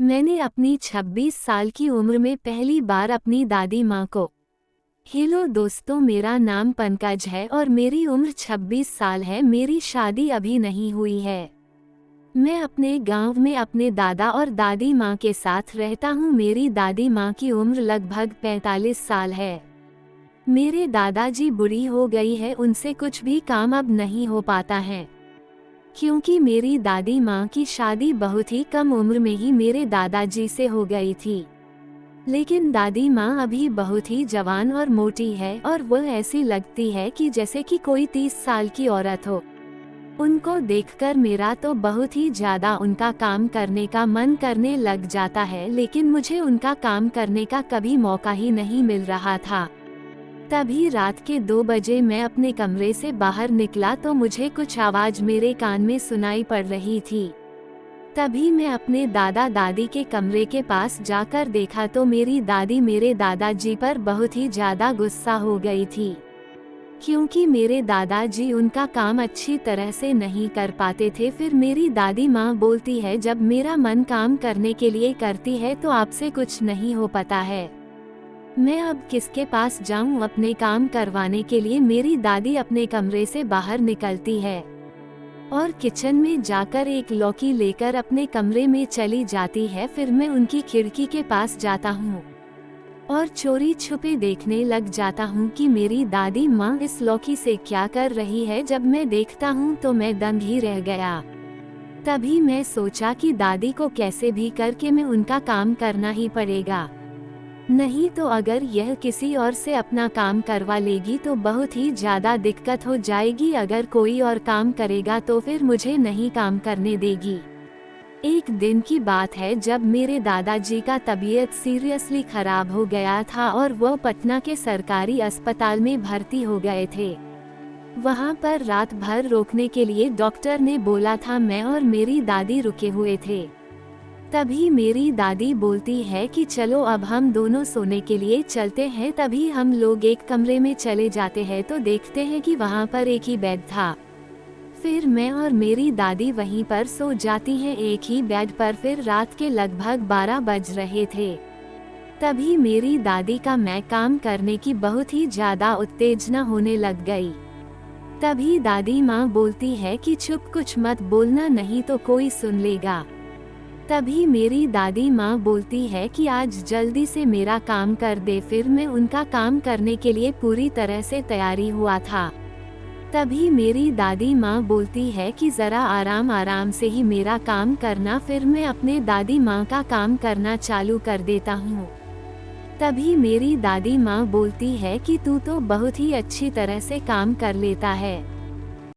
मैंने अपनी 26 साल की उम्र में पहली बार अपनी दादी माँ को। हेलो दोस्तों, मेरा नाम पंकज है और मेरी उम्र 26 साल है। मेरी शादी अभी नहीं हुई है। मैं अपने गांव में अपने दादा और दादी माँ के साथ रहता हूँ। मेरी दादी माँ की उम्र लगभग 45 साल है। मेरे दादाजी बूढ़ी हो गई है, उनसे कुछ भी काम अब नहीं हो पाता है, क्योंकि मेरी दादी माँ की शादी बहुत ही कम उम्र में ही मेरे दादाजी से हो गई थी। लेकिन दादी माँ अभी बहुत ही जवान और मोटी है और वह ऐसी लगती है कि जैसे कि कोई 30 साल की औरत हो। उनको देखकर मेरा तो बहुत ही ज्यादा उनका काम करने का मन करने लग जाता है, लेकिन मुझे उनका काम करने का कभी मौका ही नहीं मिल रहा था। तभी रात के 2 बजे मैं अपने कमरे से बाहर निकला तो मुझे कुछ आवाज मेरे कान में सुनाई पड़ रही थी। तभी मैं अपने दादा दादी के कमरे के पास जाकर देखा तो मेरी दादी मेरे दादाजी पर बहुत ही ज्यादा गुस्सा हो गई थी, क्योंकि मेरे दादाजी उनका काम अच्छी तरह से नहीं कर पाते थे। फिर मेरी दादी माँ बोलती है, जब मेरा मन काम करने के लिए करती है तो आपसे कुछ नहीं हो पाता है। मैं अब किसके पास जाऊं अपने काम करवाने के लिए। मेरी दादी अपने कमरे से बाहर निकलती है और किचन में जाकर एक लौकी लेकर अपने कमरे में चली जाती है। फिर मैं उनकी खिड़की के पास जाता हूँ और चोरी छुपे देखने लग जाता हूँ कि मेरी दादी माँ इस लौकी से क्या कर रही है। जब मैं देखता हूँ तो मैं दंग ही रह गया। तभी मैं सोचा कि दादी को कैसे भी करके मैं उनका काम करना ही पड़ेगा, नहीं तो अगर यह किसी और से अपना काम करवा लेगी तो बहुत ही ज्यादा दिक्कत हो जाएगी। अगर कोई और काम करेगा तो फिर मुझे नहीं काम करने देगी। एक दिन की बात है जब मेरे दादाजी का तबीयत सीरियसली खराब हो गया था और वह पटना के सरकारी अस्पताल में भर्ती हो गए थे। वहां पर रात भर रोकने के लिए डॉक्टर ने बोला था। मैं और मेरी दादी रुके हुए थे। तभी मेरी दादी बोलती है कि चलो अब हम दोनों सोने के लिए चलते हैं। तभी हम लोग एक कमरे में चले जाते हैं तो देखते हैं कि वहां पर एक ही बेड था। फिर मैं और मेरी दादी वहीं पर सो जाती हैं, एक ही बेड पर। फिर रात के लगभग 12 बज रहे थे। तभी मेरी दादी का मैं काम करने की बहुत ही ज्यादा उत्तेजना होने लग गई। तभी दादी माँ बोलती है कि चुप, कुछ मत बोलना, नहीं तो कोई सुन लेगा। तभी मेरी दादी माँ बोलती है कि आज जल्दी से मेरा काम कर दे। फिर मैं उनका काम करने के लिए पूरी तरह से तैयारी हुआ था। तभी मेरी दादी माँ बोलती है कि जरा आराम आराम से ही मेरा काम करना। फिर मैं अपने दादी माँ का काम करना चालू कर देता हूँ। तभी मेरी दादी माँ बोलती है कि तू तो बहुत ही अच्छी तरह से काम कर लेता है।